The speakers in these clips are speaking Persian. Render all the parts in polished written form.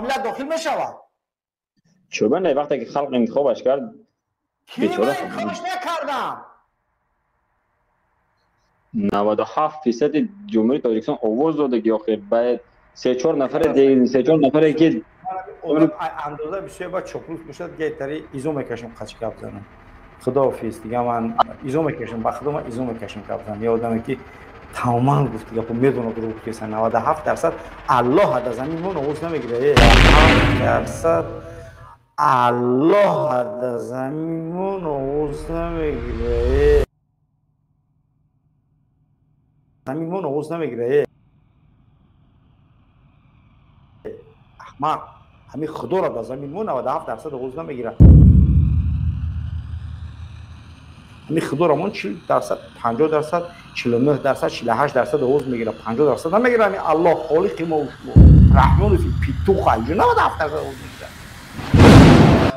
ملت داخل میشود. چوبه نه وقتی که خلق انتخابش کرد کی من انتخابش نکردم. 97% جمهوری تاجیکستان آواز داده که آخه باید 3-4 نفر دیگه 3-4 نفر که اندازه بسیار با چپلوس باشد گیتری ایزو میکشم قچ کپ زنم. خداحافظ دیگه من ایزو میکشم با خودم ایزو میکشم کپ زنم. یه آدمی که تماما گفت که میدونه دروغ کیسه 97% الله از زمین مون آواز نمیگیره. 97% الله از زمین مون آواز نمیگیره. زمین مون آواز نمیگیره. احمق همین خدا را در زمین مون 97% آواز نمیگیره. همین خدا را مون 40%، 50%، 49%، 48% آواز میگیره. 50% نمیگیره. همین الله خالق ما رحمان فی پیتو خیجو 97% آواز میگیره.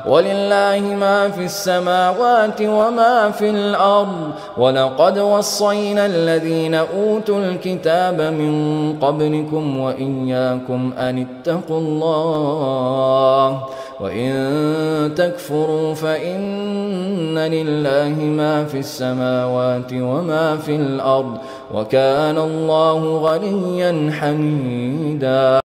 ولله ما في السماوات وما في الأرض ولقد وصينا الذين أوتوا الكتاب من قبلكم وإياكم أن اتقوا الله وإن تكفروا فإن لله ما في السماوات وما في الأرض وكان الله غنيا حميدا.